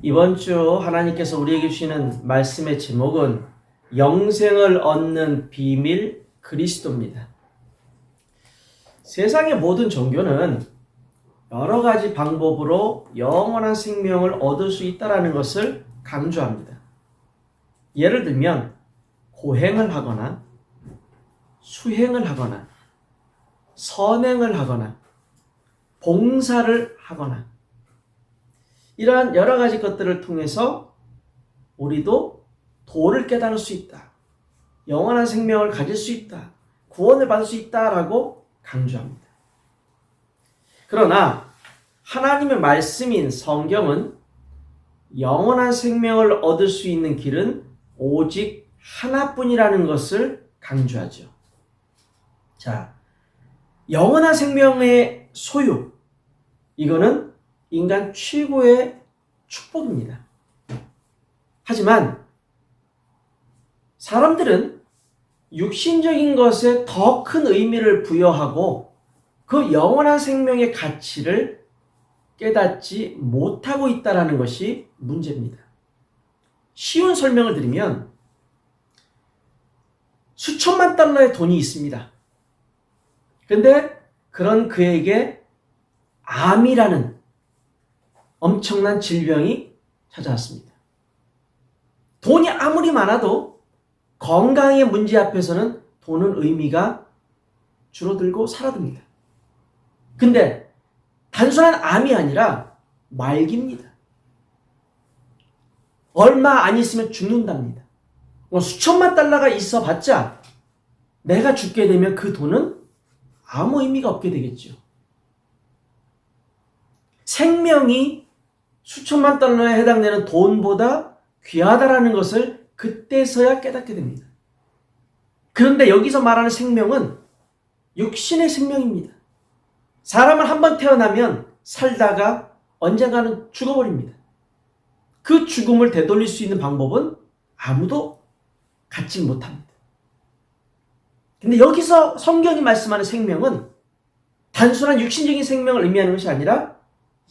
이번 주 하나님께서 우리에게 주시는 말씀의 제목은 영생을 얻는 비밀 그리스도입니다. 세상의 모든 종교는 여러 가지 방법으로 영원한 생명을 얻을 수 있다는 것을 강조합니다. 예를 들면 고행을 하거나 수행을 하거나 선행을 하거나 봉사를 하거나 이러한 여러 가지 것들을 통해서 우리도 도를 깨달을 수 있다. 영원한 생명을 가질 수 있다. 구원을 받을 수 있다라고 강조합니다. 그러나 하나님의 말씀인 성경은 영원한 생명을 얻을 수 있는 길은 오직 하나뿐이라는 것을 강조하죠. 자, 영원한 생명의 소유, 이거는 인간 최고의 축복입니다. 하지만 사람들은 육신적인 것에 더 큰 의미를 부여하고 그 영원한 생명의 가치를 깨닫지 못하고 있다는 것이 문제입니다. 쉬운 설명을 드리면 수천만 달러의 돈이 있습니다. 근데 그런 그에게 암이라는 엄청난 질병이 찾아왔습니다. 돈이 아무리 많아도 건강의 문제 앞에서는 돈은 의미가 줄어들고 사라집니다. 근데 단순한 암이 아니라 말기입니다. 얼마 안 있으면 죽는답니다. 수천만 달러가 있어봤자 내가 죽게 되면 그 돈은 아무 의미가 없게 되겠죠. 생명이 수천만 달러에 해당되는 돈보다 귀하다라는 것을 그때서야 깨닫게 됩니다. 그런데 여기서 말하는 생명은 육신의 생명입니다. 사람은 한번 태어나면 살다가 언젠가는 죽어버립니다. 그 죽음을 되돌릴 수 있는 방법은 아무도 갖지 못합니다. 근데 여기서 성경이 말씀하는 생명은 단순한 육신적인 생명을 의미하는 것이 아니라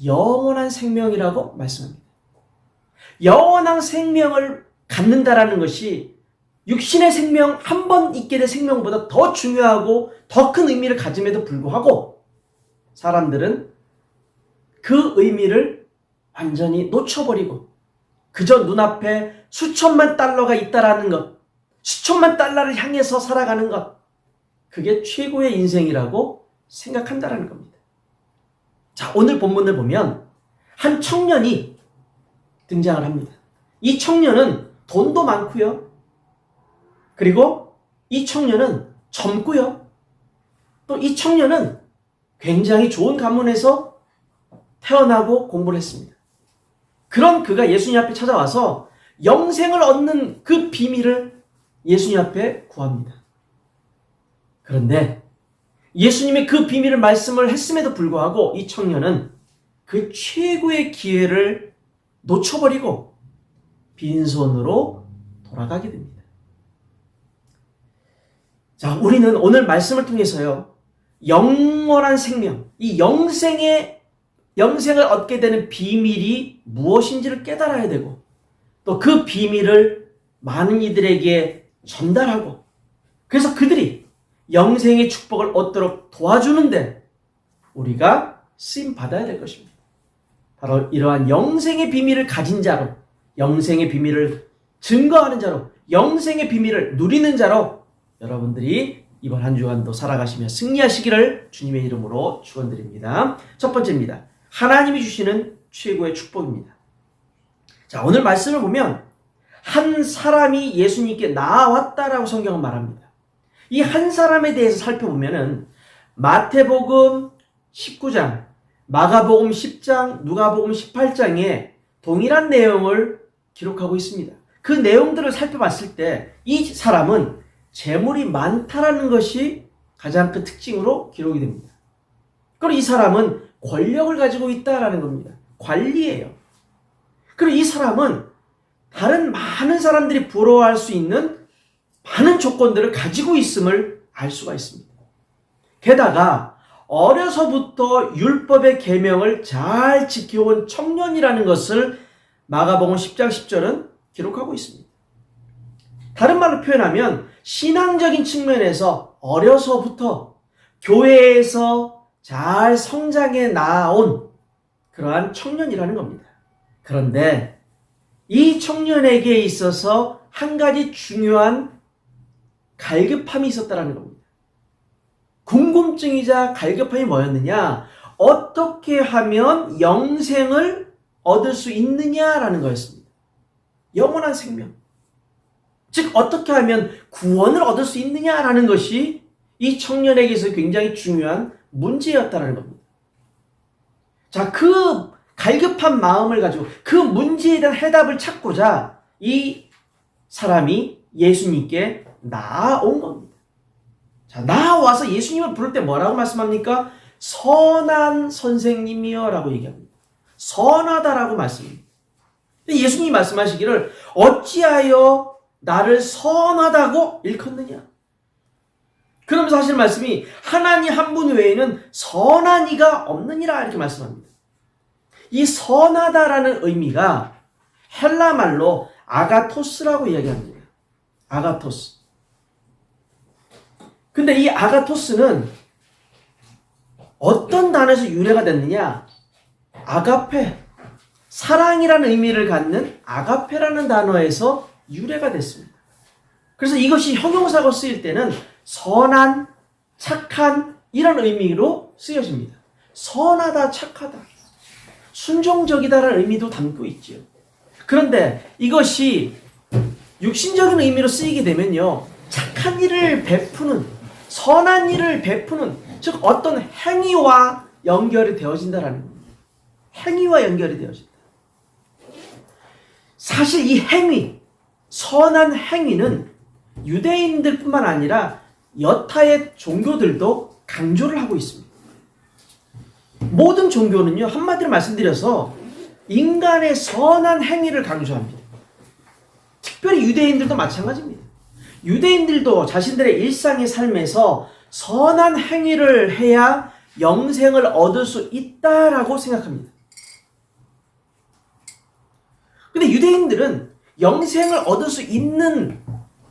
영원한 생명이라고 말씀합니다. 영원한 생명을 갖는다라는 것이 육신의 생명, 한 번 있게 된 생명보다 더 중요하고 더 큰 의미를 가짐에도 불구하고 사람들은 그 의미를 완전히 놓쳐버리고 그저 눈앞에 수천만 달러가 있다라는 것, 수천만 달러를 향해서 살아가는 것, 그게 최고의 인생이라고 생각한다라는 겁니다. 자, 오늘 본문을 보면 한 청년이 등장을 합니다. 이 청년은 돈도 많고요. 그리고 이 청년은 젊고요. 또 이 청년은 굉장히 좋은 가문에서 태어나고 공부를 했습니다. 그런 그가 예수님 앞에 찾아와서 영생을 얻는 그 비밀을 예수님 앞에 구합니다. 그런데 예수님의 그 비밀을 말씀을 했음에도 불구하고 이 청년은 그 최고의 기회를 놓쳐버리고 빈손으로 돌아가게 됩니다. 자, 우리는 오늘 말씀을 통해서요, 영원한 생명, 이 영생을 얻게 되는 비밀이 무엇인지를 깨달아야 되고 또 그 비밀을 많은 이들에게 전달하고 그래서 그들이 영생의 축복을 얻도록 도와주는데 우리가 쓰임 받아야 될 것입니다. 바로 이러한 영생의 비밀을 가진 자로, 영생의 비밀을 증거하는 자로, 영생의 비밀을 누리는 자로 여러분들이 이번 한 주간도 살아가시며 승리하시기를 주님의 이름으로 축원드립니다. 첫 번째입니다. 하나님이 주시는 최고의 축복입니다. 자, 오늘 말씀을 보면 한 사람이 예수님께 나아왔다라고 성경은 말합니다. 이 한 사람에 대해서 살펴보면은 마태복음 19장, 마가복음 10장, 누가복음 18장에 동일한 내용을 기록하고 있습니다. 그 내용들을 살펴봤을 때 이 사람은 재물이 많다라는 것이 가장 큰 특징으로 기록이 됩니다. 그리고 이 사람은 권력을 가지고 있다라는 겁니다. 관리예요. 그리고 이 사람은 다른 많은 사람들이 부러워할 수 있는 많은 조건들을 가지고 있음을 알 수가 있습니다. 게다가 어려서부터 율법의 계명을 잘 지켜온 청년이라는 것을 마가복음 10장 10절은 기록하고 있습니다. 다른 말로 표현하면 신앙적인 측면에서 어려서부터 교회에서 잘 성장해 나온 그러한 청년이라는 겁니다. 그런데 이 청년에게 있어서 한 가지 중요한 갈급함이 있었다는 겁니다. 궁금증이자 갈급함이 뭐였느냐? 어떻게 하면 영생을 얻을 수 있느냐라는 거였습니다. 영원한 생명. 즉 어떻게 하면 구원을 얻을 수 있느냐라는 것이 이 청년에게서 굉장히 중요한 문제였다는 겁니다. 자, 그 갈급한 마음을 가지고 그 문제에 대한 해답을 찾고자 이 사람이 예수님께 나아온 겁니다. 자, 나와서 예수님을 부를 때 뭐라고 말씀합니까? 선한 선생님이여 라고 얘기합니다. 선하다라고 말씀합니다. 예수님이 말씀하시기를 어찌하여 나를 선하다고 일컫느냐? 그러면서 하시는 말씀이 하나님 한 분 외에는 선한 이가 없느니라 이렇게 말씀합니다. 이 선하다라는 의미가 헬라 말로 아가토스라고 이야기합니다. 아가토스. 근데 이 아가토스는 어떤 단어에서 유래가 됐느냐? 아가페, 사랑이라는 의미를 갖는 아가페라는 단어에서 유래가 됐습니다. 그래서 이것이 형용사로 쓰일 때는 선한, 착한 이런 의미로 쓰여집니다. 선하다, 착하다, 순종적이다라는 의미도 담고 있지요. 그런데 이것이 육신적인 의미로 쓰이게 되면요, 착한 일을 베푸는, 선한 일을 베푸는, 즉 어떤 행위와 연결이 되어진다라는 겁니다. 행위와 연결이 되어진다. 사실 이 행위, 선한 행위는 유대인들뿐만 아니라 여타의 종교들도 강조를 하고 있습니다. 모든 종교는요, 한마디로 말씀드려서 인간의 선한 행위를 강조합니다. 특별히 유대인들도 마찬가지입니다. 유대인들도 자신들의 일상의 삶에서 선한 행위를 해야 영생을 얻을 수 있다라고 생각합니다. 근데 유대인들은 영생을 얻을 수 있는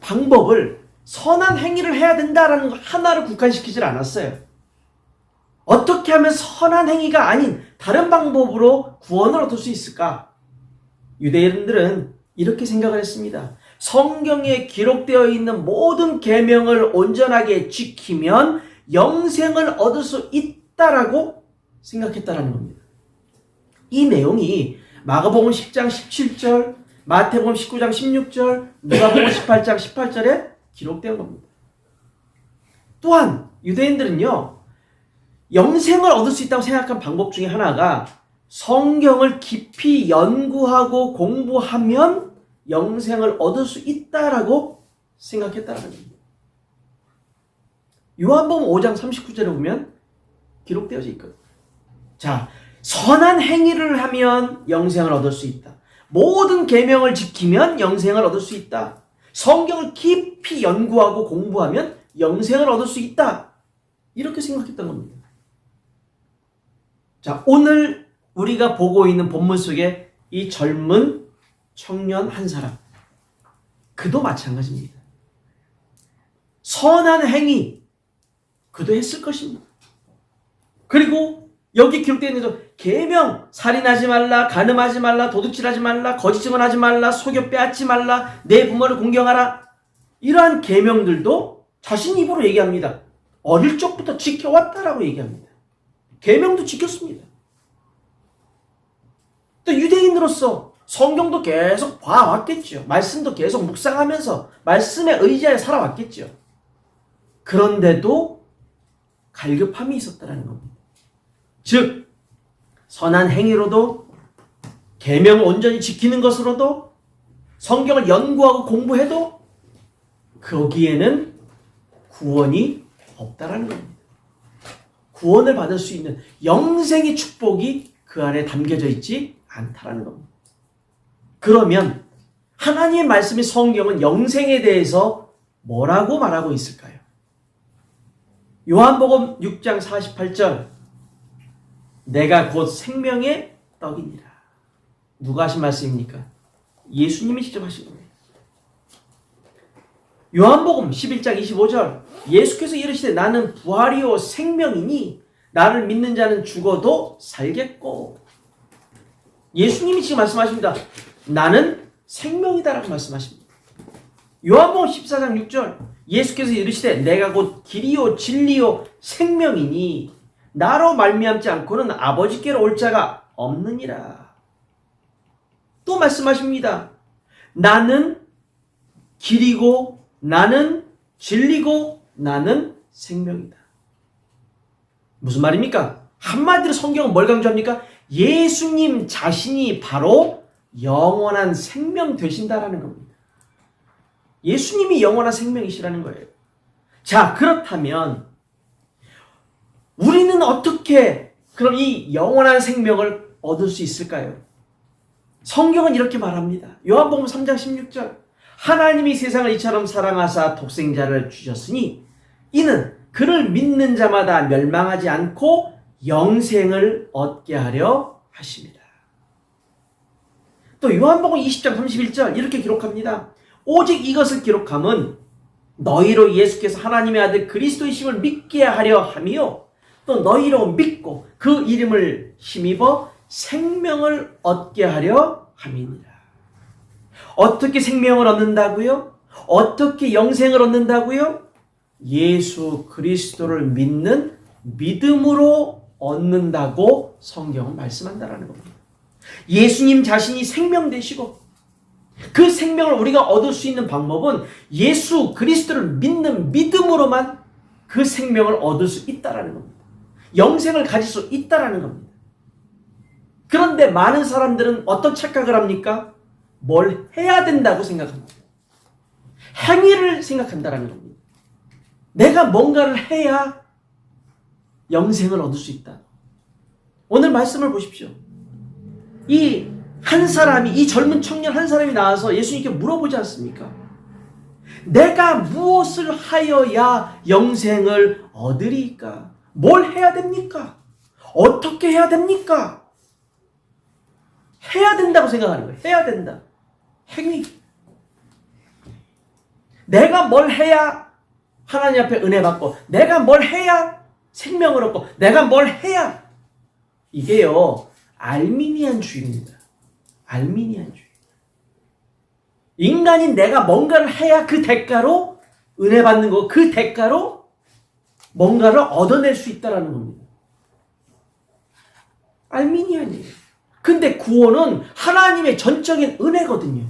방법을 선한 행위를 해야 된다라는 거 하나를 국한시키질 않았어요. 어떻게 하면 선한 행위가 아닌 다른 방법으로 구원을 얻을 수 있을까? 유대인들은 이렇게 생각을 했습니다. 성경에 기록되어 있는 모든 계명을 온전하게 지키면 영생을 얻을 수 있다라고 생각했다라는 겁니다. 이 내용이 마가복음 10장 17절, 마태복음 19장 16절, 누가복음 18장 18절에 기록된 겁니다. 또한 유대인들은요, 영생을 얻을 수 있다고 생각한 방법 중에 하나가 성경을 깊이 연구하고 공부하면 영생을 얻을 수 있다라고 생각했다는 겁니다. 요한복음 5장 39절에 보면 기록되어져 있거든요. 자, 선한 행위를 하면 영생을 얻을 수 있다. 모든 계명을 지키면 영생을 얻을 수 있다. 성경을 깊이 연구하고 공부하면 영생을 얻을 수 있다. 이렇게 생각했던 겁니다. 자, 오늘 우리가 보고 있는 본문 속에 이 젊은 청년 한 사람, 그도 마찬가지입니다. 선한 행위, 그도 했을 것입니다. 그리고 여기 기록되어 있는 계명, 살인하지 말라, 간음하지 말라, 도둑질하지 말라, 거짓 증언하지 말라, 속여 빼앗지 말라, 내 부모를 공경하라, 이러한 계명들도 자신 입으로 얘기합니다. 어릴 적부터 지켜왔다라고 얘기합니다. 계명도 지켰습니다. 또 유대인으로서 성경도 계속 봐왔겠죠. 말씀도 계속 묵상하면서 말씀에 의지하여 살아왔겠죠. 그런데도 갈급함이 있었다는 겁니다. 즉 선한 행위로도 계명을 온전히 지키는 것으로도 성경을 연구하고 공부해도 거기에는 구원이 없다라는 겁니다. 구원을 받을 수 있는 영생의 축복이 그 안에 담겨져 있지 않다라는 겁니다. 그러면 하나님의 말씀인 성경은 영생에 대해서 뭐라고 말하고 있을까요? 요한복음 6장 48절, 내가 곧 생명의 떡이니라. 누가 하신 말씀입니까? 예수님이 직접 하신 겁니다. 요한복음 11장 25절 예수께서 이르시되 나는 부활이요 생명이니 나를 믿는 자는 죽어도 살겠고. 예수님이 지금 말씀하십니다. 나는 생명이다라고 말씀하십니다. 요한복음 14장 6절 예수께서 이르시되 내가 곧 길이요 진리요 생명이니 나로 말미암지 않고는 아버지께로 올 자가 없느니라. 또 말씀하십니다. 나는 길이고 나는 진리고 나는 생명이다. 무슨 말입니까? 한마디로 성경은 뭘 강조합니까? 예수님 자신이 바로 영원한 생명 되신다라는 겁니다. 예수님이 영원한 생명이시라는 거예요. 자, 그렇다면 우리는 어떻게 그럼 이 영원한 생명을 얻을 수 있을까요? 성경은 이렇게 말합니다. 요한복음 3장 16절 하나님이 세상을 이처럼 사랑하사 독생자를 주셨으니 이는 그를 믿는 자마다 멸망하지 않고 영생을 얻게 하려 하십니다. 또 요한복음 20장 31절 이렇게 기록합니다. 오직 이것을 기록함은 너희로 예수께서 하나님의 아들 그리스도이심을 믿게 하려 함이요 또 너희로 믿고 그 이름을 힘입어 생명을 얻게 하려 함이니라. 어떻게 생명을 얻는다고요? 어떻게 영생을 얻는다고요? 예수 그리스도를 믿는 믿음으로 얻는다고 성경은 말씀한다라는 겁니다. 예수님 자신이 생명 되시고 그 생명을 우리가 얻을 수 있는 방법은 예수 그리스도를 믿는 믿음으로만 그 생명을 얻을 수 있다라는 겁니다. 영생을 가질 수 있다라는 겁니다. 그런데 많은 사람들은 어떤 착각을 합니까? 뭘 해야 된다고 생각합니다. 행위를 생각한다라는 겁니다. 내가 뭔가를 해야 영생을 얻을 수 있다. 오늘 말씀을 보십시오. 이 젊은 청년 한 사람이 나와서 예수님께 물어보지 않습니까? 내가 무엇을 하여야 영생을 얻으리까? 뭘 해야 됩니까? 어떻게 해야 됩니까? 해야 된다고 생각하는 거예요. 해야 된다. 행위. 내가 뭘 해야 하나님 앞에 은혜 받고, 내가 뭘 해야 생명을 얻고, 내가 뭘 해야. 이게요, 알미니안주의입니다. 알미니안주의. 인간인 내가 뭔가를 해야 그 대가로 은혜 받는 거, 그 대가로 뭔가를 얻어낼 수 있다는 겁니다. 알미니안이에요. 근데 구원은 하나님의 전적인 은혜거든요.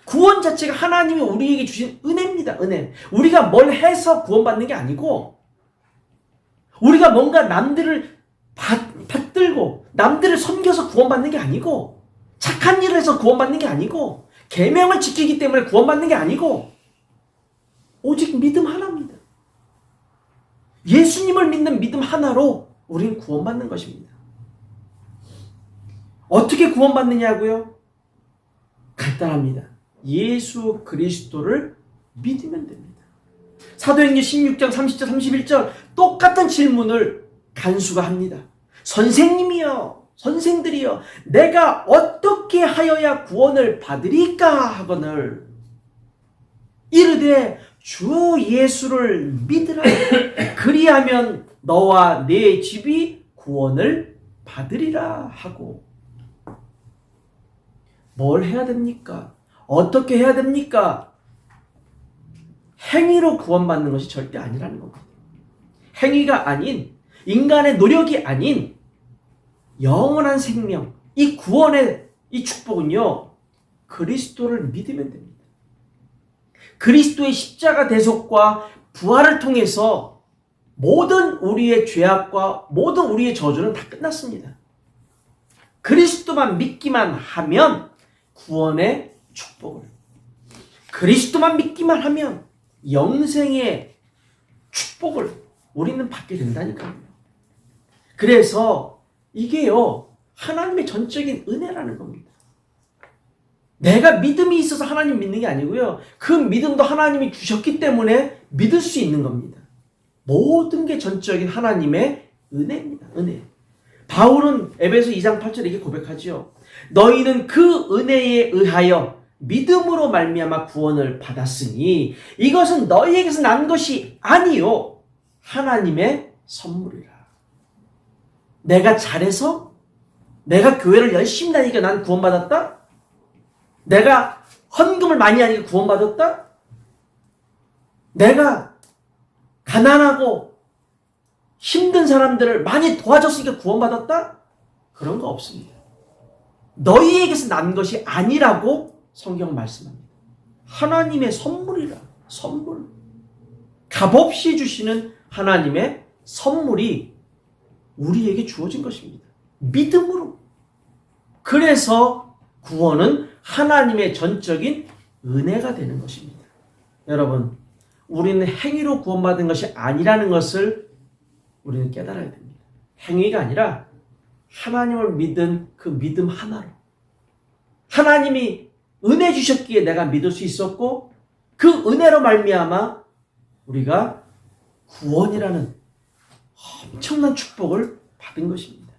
구원 자체가 하나님이 우리에게 주신 은혜입니다. 은혜. 우리가 뭘 해서 구원받는 게 아니고, 우리가 뭔가 남들을 받들고 남들을 섬겨서 구원받는 게 아니고, 착한 일을 해서 구원받는 게 아니고, 계명을 지키기 때문에 구원받는 게 아니고, 오직 믿음 하나입니다. 예수님을 믿는 믿음 하나로 우리는 구원받는 것입니다. 어떻게 구원받느냐고요? 간단합니다. 예수 그리스도를 믿으면 됩니다. 사도행전 16장 30절 31절 똑같은 질문을 간수가 합니다. 선생님이여, 선생들이여, 내가 어떻게 하여야 구원을 받으리까 하거늘 이르되 주 예수를 믿으라. 그리하면 너와 네 집이 구원을 받으리라 하고. 뭘 해야 됩니까? 어떻게 해야 됩니까? 행위로 구원받는 것이 절대 아니라는 겁니다. 행위가 아닌, 인간의 노력이 아닌 영원한 생명, 이 구원의 이 축복은요, 그리스도를 믿으면 됩니다. 그리스도의 십자가 대속과 부활을 통해서 모든 우리의 죄악과 모든 우리의 저주는 다 끝났습니다. 그리스도만 믿기만 하면 구원의 축복을, 그리스도만 믿기만 하면 영생의 축복을 우리는 받게 된다니까요. 그래서 이게요, 하나님의 전적인 은혜라는 겁니다. 내가 믿음이 있어서 하나님 믿는 게 아니고요, 그 믿음도 하나님이 주셨기 때문에 믿을 수 있는 겁니다. 모든 게 전적인 하나님의 은혜입니다. 은혜. 바울은 에베소 2장 8절에 이렇게 고백하지요. 너희는 그 은혜에 의하여 믿음으로 말미암아 구원을 받았으니 이것은 너희에게서 난 것이 아니요 하나님의 선물이라. 내가 잘해서 내가 교회를 열심히 다니니까 난 구원받았다? 내가 헌금을 많이 하니까 구원받았다? 내가 가난하고 힘든 사람들을 많이 도와줬으니까 구원받았다? 그런 거 없습니다. 너희에게서 난 것이 아니라고 성경 말씀합니다. 하나님의 선물이라. 선물. 값없이 주시는 하나님의 선물이 우리에게 주어진 것입니다. 믿음으로. 그래서 구원은 하나님의 전적인 은혜가 되는 것입니다. 여러분, 우리는 행위로 구원받은 것이 아니라는 것을 우리는 깨달아야 됩니다. 행위가 아니라 하나님을 믿은 그 믿음 하나로. 하나님이 은혜 주셨기에 내가 믿을 수 있었고 그 은혜로 말미암아 우리가 구원이라는 엄청난 축복을 받은 것입니다.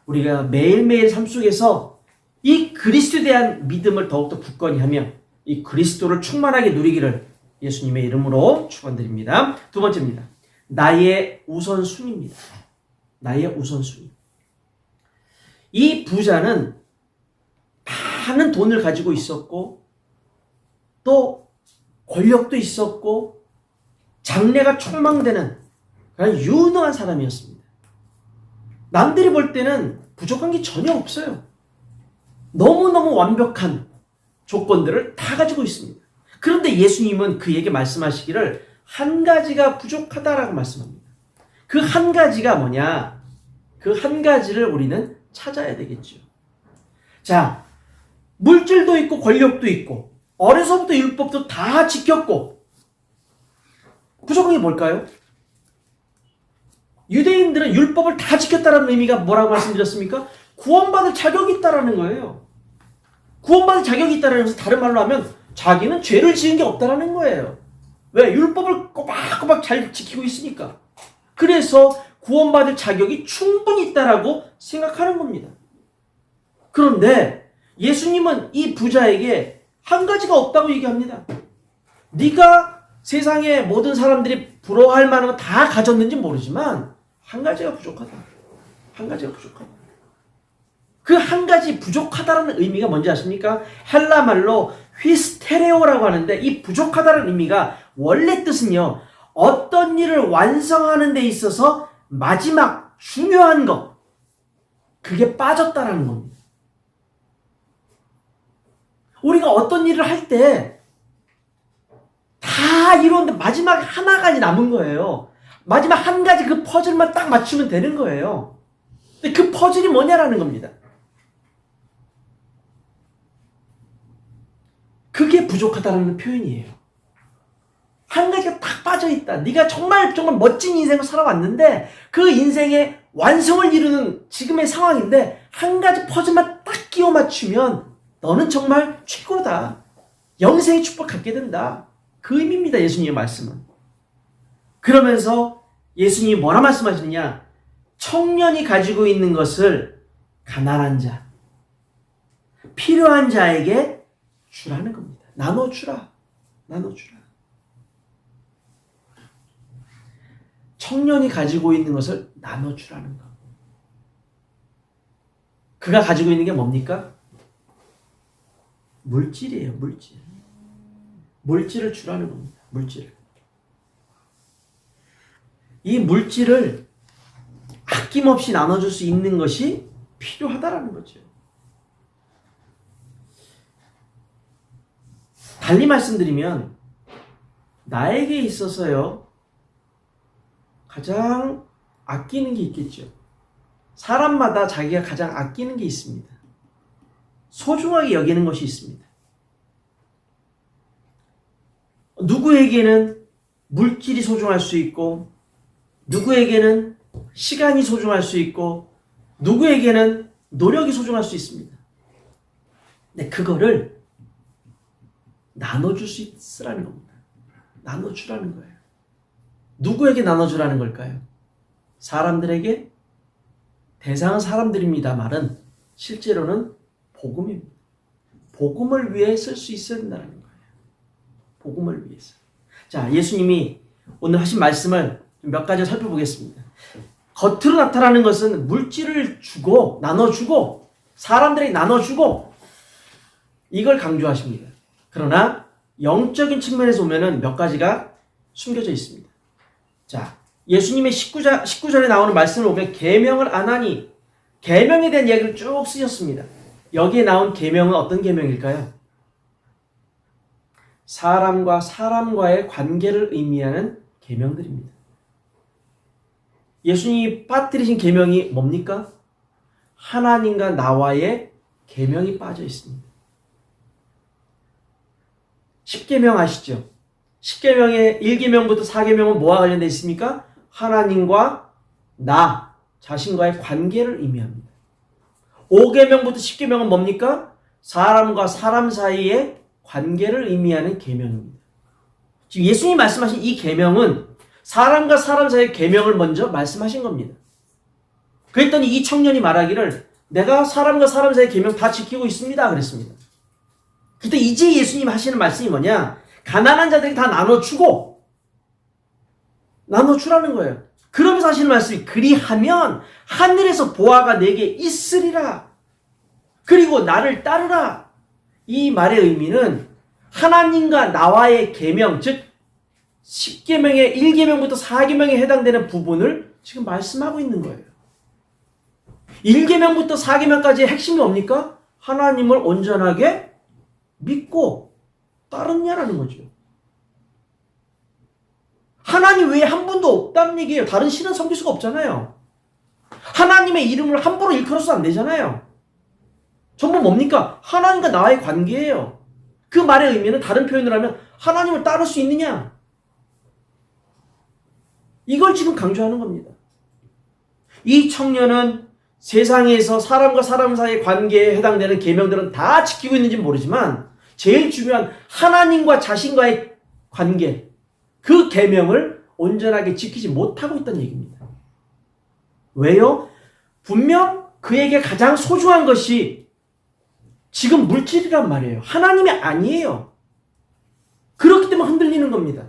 우리가 매일매일 삶 속에서 이 그리스도에 대한 믿음을 더욱더 굳건히 하며 이 그리스도를 충만하게 누리기를 예수님의 이름으로 축원드립니다. 두 번째입니다. 나의 우선순위입니다. 나의 우선순위. 이 부자는 많은 돈을 가지고 있었고 또 권력도 있었고 장래가 촉망되는 그런 유능한 사람이었습니다. 남들이 볼 때는 부족한 게 전혀 없어요. 너무너무 완벽한 조건들을 다 가지고 있습니다. 그런데 예수님은 그에게 말씀하시기를 한 가지가 부족하다라고 말씀합니다. 그 한 가지가 뭐냐? 그 한 가지를 우리는 찾아야 되겠죠. 자, 물질도 있고 권력도 있고 어려서부터 율법도 다 지켰고 부족한 게 뭘까요? 유대인들은 율법을 다 지켰다는 의미가 뭐라고 말씀드렸습니까? 구원받을 자격이 있다라는 거예요. 구원받을 자격이 있다는 것은 다른 말로 하면 자기는 죄를 지은 게 없다라는 거예요. 왜? 율법을 꼬박꼬박 잘 지키고 있으니까. 그래서 구원받을 자격이 충분히 있다라고 생각하는 겁니다. 그런데 예수님은 이 부자에게 한 가지가 없다고 얘기합니다. 네가 세상에 모든 사람들이 부러워할 만한 거 다 가졌는지 모르지만 한 가지가 부족하다. 한 가지가 부족하다. 그 한 가지 부족하다는 의미가 뭔지 아십니까? 헬라 말로 휘스테레오라고 하는데 이 부족하다는 의미가 원래 뜻은요. 어떤 일을 완성하는 데 있어서 마지막 중요한 것 그게 빠졌다라는 겁니다. 우리가 어떤 일을 할 때 다 이루었는데 마지막 하나가 남은 거예요. 마지막 한 가지 그 퍼즐만 딱 맞추면 되는 거예요. 근데 그 퍼즐이 뭐냐라는 겁니다. 그게 부족하다는 표현이에요. 한 가지가 딱 빠져있다. 네가 정말 멋진 인생을 살아왔는데 그 인생의 완성을 이루는 지금의 상황인데 한 가지 퍼즐만 딱 끼워 맞추면 너는 정말 최고다. 영생의 축복 갖게 된다. 그 의미입니다. 예수님의 말씀은. 그러면서 예수님이 뭐라 말씀하시느냐? 청년이 가지고 있는 것을 가난한 자, 필요한 자에게 주라는 겁니다. 나눠주라. 나눠주라. 청년이 가지고 있는 것을 나눠주라는 것. 그가 가지고 있는 게 뭡니까? 물질이에요. 물질. 물질을 주라는 겁니다. 물질을. 이 물질을 아낌없이 나눠줄 수 있는 것이 필요하다라는 거죠. 달리 말씀드리면 나에게 있어서요 가장 아끼는 게 있겠죠. 사람마다 자기가 가장 아끼는 게 있습니다. 소중하게 여기는 것이 있습니다. 누구에게는 물질이 소중할 수 있고 누구에게는 시간이 소중할 수 있고 누구에게는 노력이 소중할 수 있습니다. 근데 그거를 나눠줄 수 있으라는 겁니다. 나눠주라는 거예요. 누구에게 나눠주라는 걸까요? 사람들에게? 대상은 사람들입니다. 말은 실제로는 복음입니다. 복음을 위해 쓸 수 있어야 된다는 거예요. 복음을 위해서. 자, 예수님이 오늘 하신 말씀을 몇 가지 살펴보겠습니다. 겉으로 나타나는 것은 물질을 주고 나눠주고 사람들에게 나눠주고 이걸 강조하십니다. 그러나 영적인 측면에서 보면은 몇 가지가 숨겨져 있습니다. 자, 예수님의 19절에 나오는 말씀을 보면 계명을 안 하니 계명에 대한 이야기를 쭉 쓰셨습니다. 여기에 나온 계명은 어떤 계명일까요? 사람과 사람과의 관계를 의미하는 계명들입니다. 예수님이 빠뜨리신 계명이 뭡니까? 하나님과 나와의 계명이 빠져 있습니다. 10계명 아시죠? 10계명의 1계명부터 4계명은 뭐와 관련되어 있습니까? 하나님과 나 자신과의 관계를 의미합니다. 5계명부터 10계명은 뭡니까? 사람과 사람 사이의 관계를 의미하는 계명입니다. 지금 예수님이 말씀하신 이 계명은 사람과 사람 사이의 계명을 먼저 말씀하신 겁니다. 그랬더니 이 청년이 말하기를 내가 사람과 사람 사이의 계명 다 지키고 있습니다. 그랬습니다. 그때 이제 예수님 하시는 말씀이 뭐냐? 가난한 자들에게 다 나눠주고 나눠주라는 거예요. 그러면서 하시는 말씀이 그리하면 하늘에서 보화가 내게 있으리라. 그리고 나를 따르라. 이 말의 의미는 하나님과 나와의 계명, 즉 10계명의 1계명부터 4계명에 해당되는 부분을 지금 말씀하고 있는 거예요. 1계명부터 4계명까지의 핵심이 뭡니까? 하나님을 온전하게 믿고 따르냐라는 거죠. 하나님 외에 한 분도 없다는 얘기예요. 다른 신은 섬길 수가 없잖아요. 하나님의 이름을 함부로 일컬어서 안 되잖아요. 전부 뭡니까? 하나님과 나와의 관계예요. 그 말의 의미는 다른 표현을 하면 하나님을 따를 수 있느냐? 이걸 지금 강조하는 겁니다. 이 청년은 세상에서 사람과 사람 사이의 관계에 해당되는 계명들은 다 지키고 있는지는 모르지만 제일 중요한 하나님과 자신과의 관계, 그 계명을 온전하게 지키지 못하고 있다는 얘기입니다. 왜요? 분명 그에게 가장 소중한 것이 지금 물질이란 말이에요. 하나님이 아니에요. 그렇기 때문에 흔들리는 겁니다.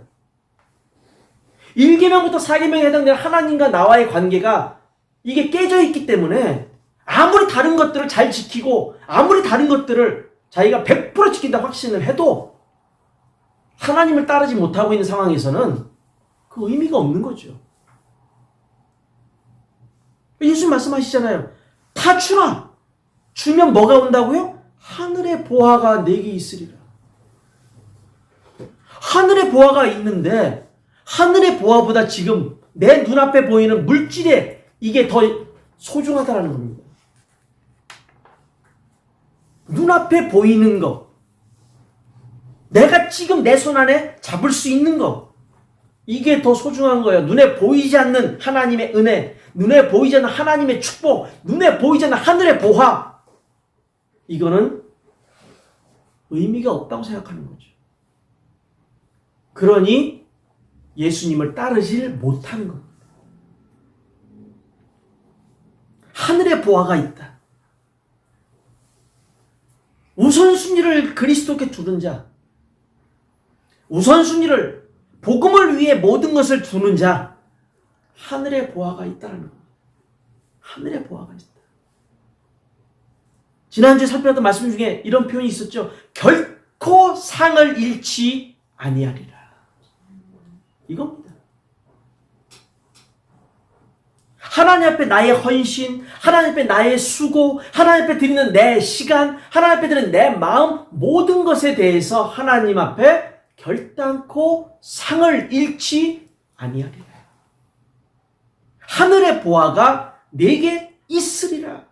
1계명부터 4계명에 해당되는 하나님과 나와의 관계가 이게 깨져 있기 때문에 아무리 다른 것들을 잘 지키고 아무리 다른 것들을 자기가 100% 지킨다 확신을 해도 하나님을 따르지 못하고 있는 상황에서는 그 의미가 없는 거죠. 예수님 말씀하시잖아요. 다 주라. 주면 뭐가 온다고요? 하늘의 보화가 내게 있으리라. 하늘의 보화가 있는데 하늘의 보화보다 지금 내 눈앞에 보이는 물질에 이게 더 소중하다는 겁니다. 눈앞에 보이는 거, 내가 지금 내 손 안에 잡을 수 있는 거, 이게 더 소중한 거예요. 눈에 보이지 않는 하나님의 은혜, 눈에 보이지 않는 하나님의 축복, 눈에 보이지 않는 하늘의 보화, 이거는 의미가 없다고 생각하는 거죠. 그러니 예수님을 따르질 못하는 겁니다. 하늘의 보화가 있다. 우선순위를 그리스도께 두는 자, 우선순위를 복음을 위해 모든 것을 두는 자, 하늘의 보화가 있다는 겁니다. 하늘의 보화가 있다. 지난주에 살펴봤던 말씀 중에 이런 표현이 있었죠. 결코 상을 잃지 아니하리라. 이겁니다. 하나님 앞에 나의 헌신, 하나님 앞에 나의 수고, 하나님 앞에 드리는 내 시간, 하나님 앞에 드리는 내 마음, 모든 것에 대해서 하나님 앞에 결단코 상을 잃지 아니하리라. 하늘의 보화가 내게 있으리라.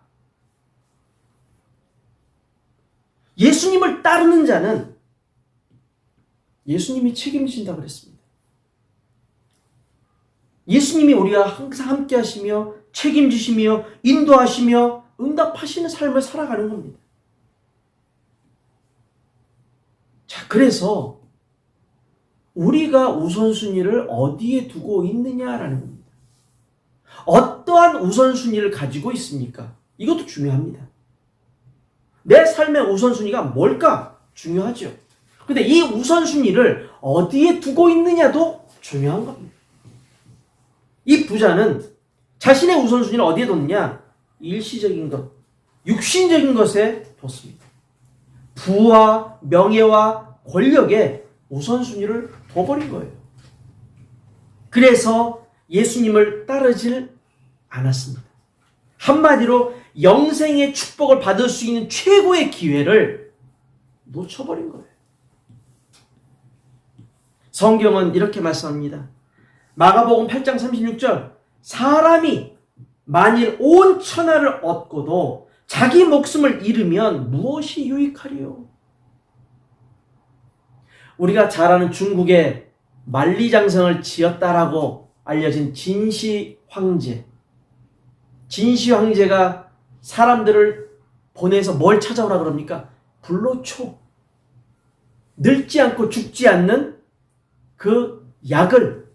예수님을 따르는 자는 예수님이 책임지신다고 그랬습니다. 예수님이 우리와 항상 함께 하시며 책임지시며 인도하시며 응답하시는 삶을 살아가는 겁니다. 자, 그래서 우리가 우선순위를 어디에 두고 있느냐라는 겁니다. 어떠한 우선순위를 가지고 있습니까? 이것도 중요합니다. 내 삶의 우선순위가 뭘까? 중요하죠. 근데 이 우선순위를 어디에 두고 있느냐도 중요한 겁니다. 이 부자는 자신의 우선순위를 어디에 뒀느냐? 일시적인 것, 육신적인 것에 뒀습니다. 부와 명예와 권력에 우선순위를 둬버린 거예요. 그래서 예수님을 따르질 않았습니다. 한마디로 영생의 축복을 받을 수 있는 최고의 기회를 놓쳐버린 거예요. 성경은 이렇게 말씀합니다. 마가복음 8장 36절, 사람이 만일 온 천하를 얻고도 자기 목숨을 잃으면 무엇이 유익하리요? 우리가 잘 아는 중국의 만리장성을 지었다라고 알려진 진시 황제. 진시 황제가 사람들을 보내서 뭘 찾아오라 그럽니까? 불로초. 늙지 않고 죽지 않는 그 약을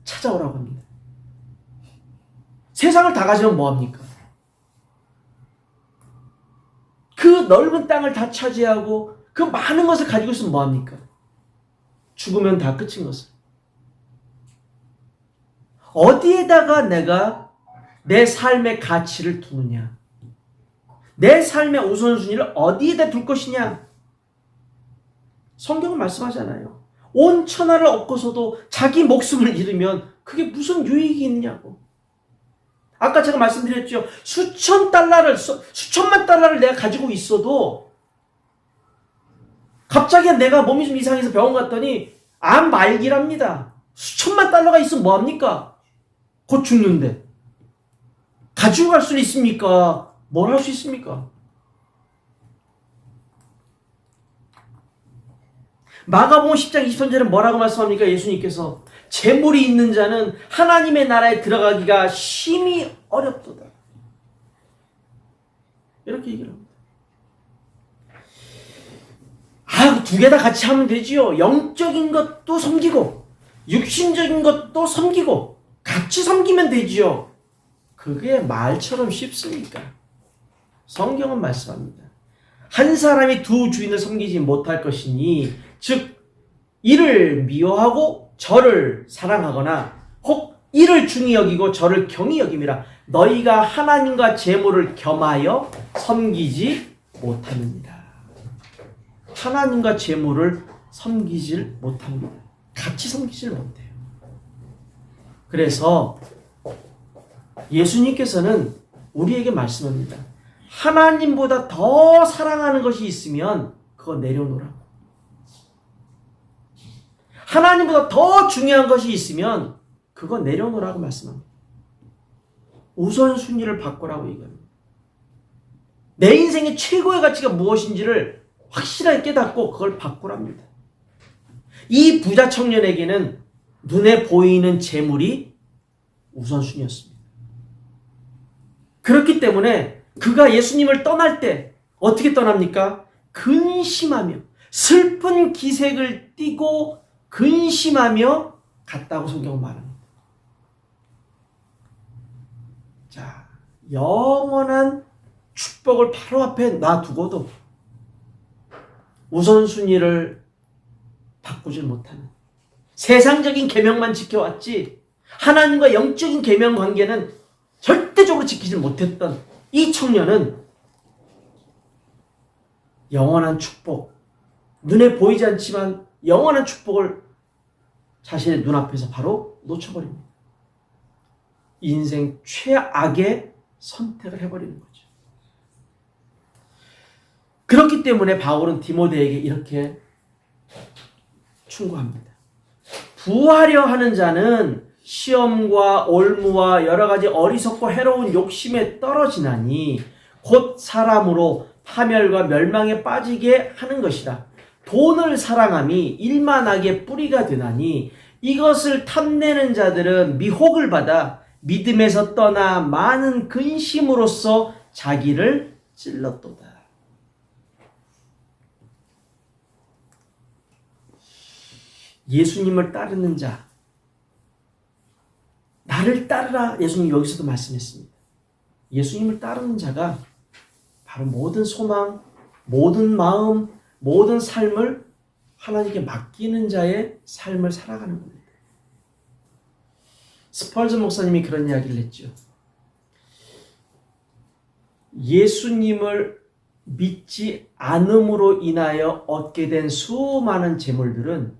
찾아오라고 합니다. 세상을 다 가지면 뭐합니까? 그 넓은 땅을 다 차지하고 그 많은 것을 가지고 있으면 뭐합니까? 죽으면 다 끝인 것을. 어디에다가 내가 내 삶의 가치를 두느냐? 내 삶의 우선순위를 어디에다 둘 것이냐? 성경은 말씀하잖아요. 온 천하를 얻고서도 자기 목숨을 잃으면 그게 무슨 유익이 있냐고. 아까 제가 말씀드렸죠. 수천만 달러를 내가 가지고 있어도 갑자기 내가 몸이 좀 이상해서 병원 갔더니 암 말기랍니다. 수천만 달러가 있으면 뭐합니까? 곧 죽는데. 가지고 갈 수는 있습니까? 뭘 할 수 있습니까? 마가복음 10장 23절에 뭐라고 말씀합니까? 예수님께서 재물이 있는 자는 하나님의 나라에 들어가기가 심히 어렵도다. 이렇게 얘기를 합니다. 두 개 다 같이 하면 되지요. 영적인 것도 섬기고 육신적인 것도 섬기고 같이 섬기면 되지요. 그게 말처럼 쉽습니까? 성경은 말씀합니다. 한 사람이 두 주인을 섬기지 못할 것이니 즉 이를 미워하고 저를 사랑하거나 혹 이를 중히 여기고 저를 경히 여김이라. 너희가 하나님과 재물을 겸하여 섬기지 못합니다. 하나님과 재물을 섬기질 못합니다. 같이 섬기질 못해요. 그래서 예수님께서는 우리에게 말씀합니다. 하나님보다 더 사랑하는 것이 있으면 그거 내려놓으라고. 하나님보다 더 중요한 것이 있으면 그거 내려놓으라고 말씀합니다. 우선순위를 바꾸라고 얘기합니다. 내 인생의 최고의 가치가 무엇인지를 확실하게 깨닫고 그걸 바꾸랍니다. 이 부자 청년에게는 눈에 보이는 재물이 우선순위였습니다. 그렇기 때문에 그가 예수님을 떠날 때 어떻게 떠납니까? 근심하며 슬픈 기색을 띠고 근심하며 갔다고 성경은 말합니다. 자, 영원한 축복을 바로 앞에 놔두고도 우선순위를 바꾸질 못하는, 세상적인 계명만 지켜왔지 하나님과 영적인 계명 관계는 절대적으로 지키지 못했던 이 청년은 영원한 축복, 눈에 보이지 않지만 영원한 축복을 자신의 눈앞에서 바로 놓쳐버립니다. 인생 최악의 선택을 해버리는 거죠. 그렇기 때문에 바울은 디모데에게 이렇게 충고합니다. 부하려 하는 자는 시험과 올무와 여러 가지 어리석고 해로운 욕심에 떨어지나니 곧 사람으로 파멸과 멸망에 빠지게 하는 것이라. 돈을 사랑함이 일만하게 뿌리가 되나니 이것을 탐내는 자들은 미혹을 받아 믿음에서 떠나 많은 근심으로써 자기를 찔렀도다. 예수님을 따르는 자, 나를 따르라. 예수님 여기서도 말씀했습니다. 예수님을 따르는 자가 바로 모든 소망, 모든 마음, 모든 삶을 하나님께 맡기는 자의 삶을 살아가는 겁니다. 스펄전 목사님이 그런 이야기를 했죠. 예수님을 믿지 않음으로 인하여 얻게 된 수많은 재물들은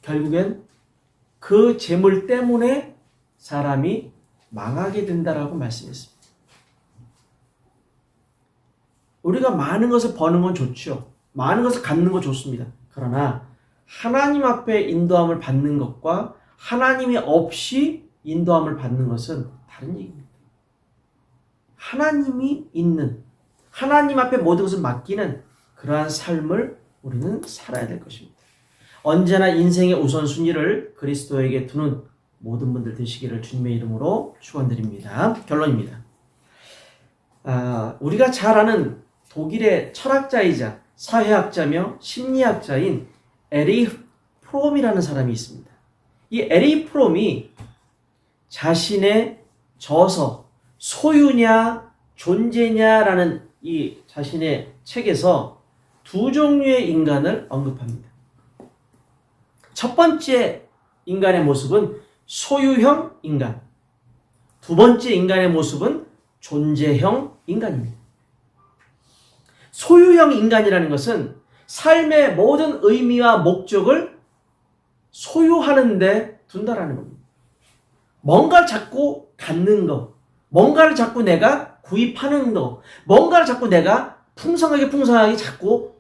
결국엔 그 재물 때문에 사람이 망하게 된다라고 말씀했습니다. 우리가 많은 것을 버는 건 좋죠. 많은 것을 갖는 건 좋습니다. 그러나 하나님 앞에 인도함을 받는 것과 하나님이 없이 인도함을 받는 것은 다른 얘기입니다. 하나님이 있는, 하나님 앞에 모든 것을 맡기는 그러한 삶을 우리는 살아야 될 것입니다. 언제나 인생의 우선순위를 그리스도에게 두는 모든 분들 되시기를 주님의 이름으로 축원드립니다. 결론입니다. 우리가 잘 아는 독일의 철학자이자 사회학자며 심리학자인 에리히 프롬이라는 사람이 있습니다. 이 에리히 프롬이 자신의 저서 소유냐 존재냐라는 이 자신의 책에서 두 종류의 인간을 언급합니다. 첫 번째 인간의 모습은 소유형 인간, 두 번째 인간의 모습은 존재형 인간입니다. 소유형 인간이라는 것은 삶의 모든 의미와 목적을 소유하는 데 둔다라는 겁니다. 뭔가를 자꾸 갖는 것, 뭔가를 자꾸 내가 구입하는 것, 뭔가를 자꾸 내가 풍성하게 자꾸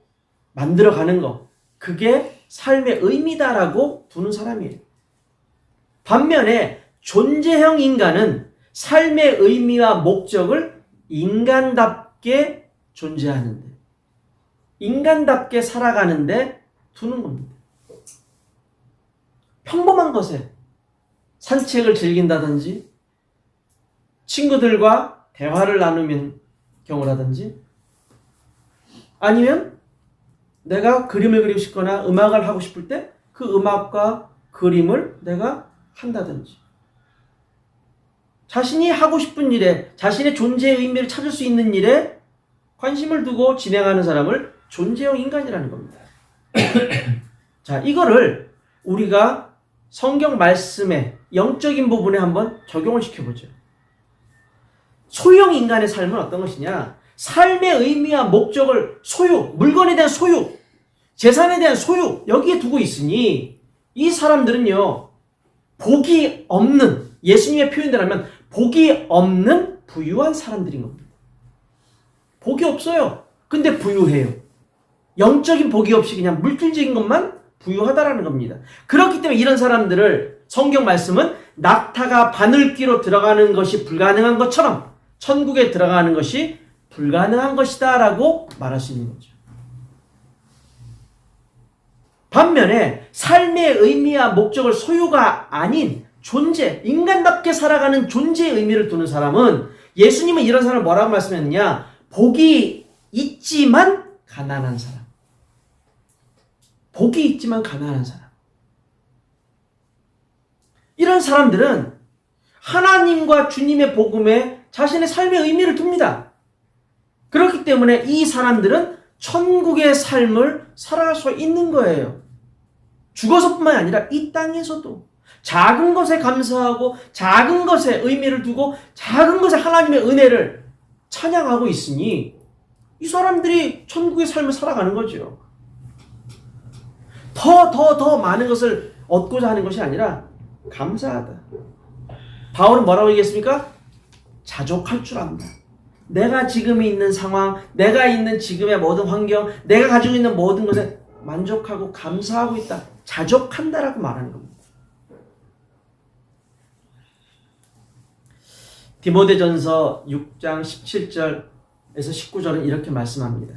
만들어가는 것, 그게 삶의 의미다라고 두는 사람이에요. 반면에 존재형 인간은 삶의 의미와 목적을 인간답게 존재하는데, 인간답게 살아가는데 두는 겁니다. 평범한 것에 산책을 즐긴다든지, 친구들과 대화를 나누는 경우라든지, 아니면 내가 그림을 그리고 싶거나 음악을 하고 싶을 때 그 음악과 그림을 내가 한다든지, 자신이 하고 싶은 일에, 자신의 존재의 의미를 찾을 수 있는 일에 관심을 두고 진행하는 사람을 존재형 인간이라는 겁니다. 자, 이거를 우리가 성경 말씀의 영적인 부분에 한번 적용을 시켜보죠. 소유형 인간의 삶은 어떤 것이냐? 삶의 의미와 목적을 소유, 물건에 대한 소유, 재산에 대한 소유, 여기에 두고 있으니 이 사람들은요, 복이 없는, 예수님의 표현대로 하면 복이 없는 부유한 사람들인 겁니다. 복이 없어요. 근데 부유해요. 영적인 복이 없이 그냥 물질적인 것만 부유하다라는 겁니다. 그렇기 때문에 이런 사람들을 성경 말씀은 낙타가 바늘귀로 들어가는 것이 불가능한 것처럼 천국에 들어가는 것이 불가능한 것이다 라고 말할 수 있는 거죠. 반면에 삶의 의미와 목적을 소유가 아닌 존재, 인간답게 살아가는 존재의 의미를 두는 사람은, 예수님은 이런 사람을 뭐라고 말씀했느냐? 복이 있지만 가난한 사람. 복이 있지만 가난한 사람. 이런 사람들은 하나님과 주님의 복음에 자신의 삶의 의미를 둡니다. 그렇기 때문에 이 사람들은 천국의 삶을 살아갈 수 있는 거예요. 죽어서뿐만 아니라 이 땅에서도 작은 것에 감사하고 작은 것에 의미를 두고 작은 것에 하나님의 은혜를 찬양하고 있으니 이 사람들이 천국의 삶을 살아가는 거죠. 더 많은 것을 얻고자 하는 것이 아니라 감사하다. 바울은 뭐라고 얘기했습니까? 자족할 줄 안다. 내가 지금 있는 상황, 내가 있는 지금의 모든 환경, 내가 가지고 있는 모든 것에 만족하고 감사하고 있다. 자족한다라고 말하는 겁니다. 디모데전서 6장 17절에서 19절은 이렇게 말씀합니다.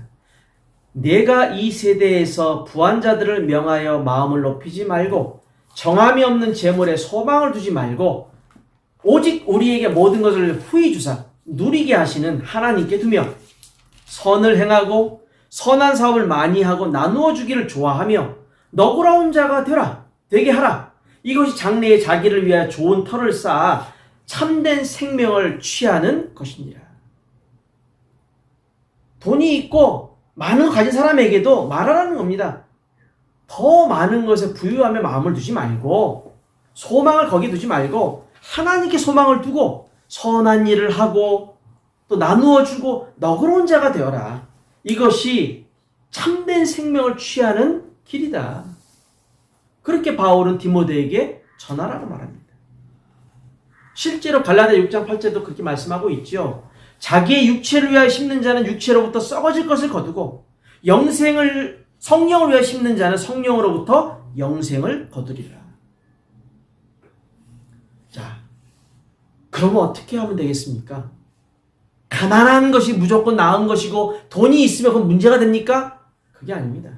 내가 이 세대에서 부한 자들을 명하여 마음을 높이지 말고 정함이 없는 재물에 소망을 두지 말고 오직 우리에게 모든 것을 후히 주사 누리게 하시는 하나님께 두며 선을 행하고 선한 사업을 많이 하고 나누어 주기를 좋아하며 너그러운 자가 되게 하라. 이것이 장래에 자기를 위하여 좋은 터를 쌓아 참된 생명을 취하는 것이니라. 돈이 있고 많은 거 가진 사람에게도 말하라는 겁니다. 더 많은 것에 부유함에 마음을 두지 말고 소망을 거기 두지 말고 하나님께 소망을 두고 선한 일을 하고 또 나누어 주고 너그러운 자가 되어라. 이것이 참된 생명을 취하는 길이다. 그렇게 바울은 디모데에게 전하라고 말합니다. 실제로 갈라디아 6장 8절도 그렇게 말씀하고 있죠. 자기의 육체를 위하여 심는 자는 육체로부터 썩어질 것을 거두고 성령을 위하여 심는 자는 성령으로부터 영생을 거두리라. 자, 그러면 어떻게 하면 되겠습니까? 가난한 것이 무조건 나은 것이고 돈이 있으면 그건 문제가 됩니까? 그게 아닙니다.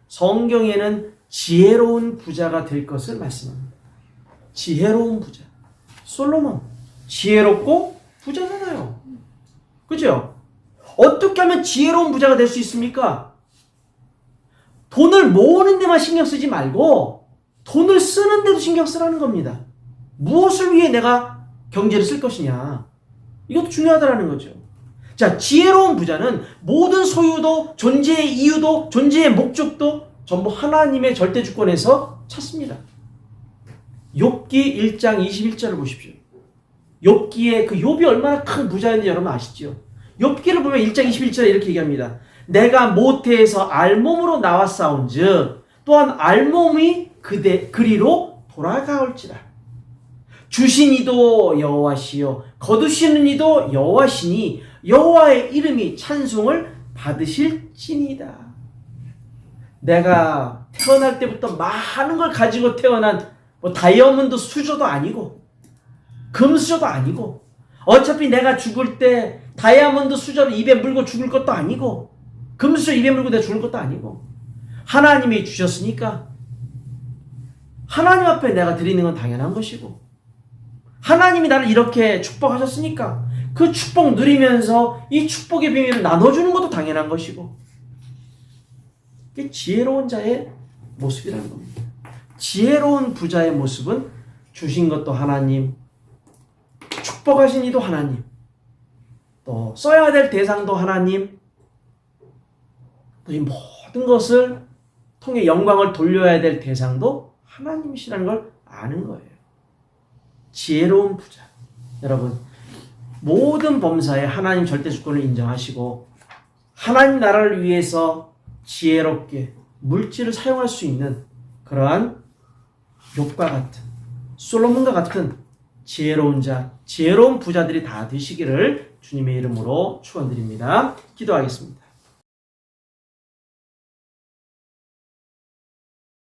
성경에는 지혜로운 부자가 될 것을 말씀합니다. 지혜로운 부자. 솔로몬 지혜롭고 부자잖아요. 그죠? 어떻게 하면 지혜로운 부자가 될 수 있습니까? 돈을 모으는 데만 신경 쓰지 말고 돈을 쓰는 데도 신경 쓰라는 겁니다. 무엇을 위해 내가 경제를 쓸 것이냐. 이것도 중요하다는 거죠. 자, 지혜로운 부자는 모든 소유도 존재의 이유도 존재의 목적도 전부 하나님의 절대 주권에서 찾습니다. 욥기 1장 21절을 보십시오. 욥기에 그 욥이 얼마나 큰 부자인지 여러분 아시죠? 욥기를 보면 1장 21절에 이렇게 얘기합니다. 내가 모태에서 알몸으로 나왔사온즉 또한 알몸이 그리로 돌아가올지라. 주신 이도 여호와시요 거두시는 이도 여호와시니 여호와의 이름이 찬송을 받으실지니이다. 내가 태어날 때부터 많은 걸 가지고 태어난 다이아몬드 수저도 아니고 금수저도 아니고 어차피 내가 죽을 때 다이아몬드 수저를 입에 물고 죽을 것도 아니고 금수저 입에 물고 내가 죽을 것도 아니고 하나님이 주셨으니까 하나님 앞에 내가 드리는 건 당연한 것이고 하나님이 나를 이렇게 축복하셨으니까 그 축복 누리면서 이 축복의 비밀을 나눠주는 것도 당연한 것이고 이게 지혜로운 자의 모습이라는 겁니다. 지혜로운 부자의 모습은 주신 것도 하나님, 축복하신 이도 하나님, 또 써야 될 대상도 하나님, 또 이 모든 것을 통해 영광을 돌려야 될 대상도 하나님이시라는 걸 아는 거예요. 지혜로운 부자. 여러분, 모든 범사에 하나님 절대 주권을 인정하시고 하나님 나라를 위해서 지혜롭게 물질을 사용할 수 있는 그러한 욥과 같은 솔로몬과 같은 지혜로운 자, 지혜로운 부자들이 다 되시기를 주님의 이름으로 축원드립니다. 기도하겠습니다.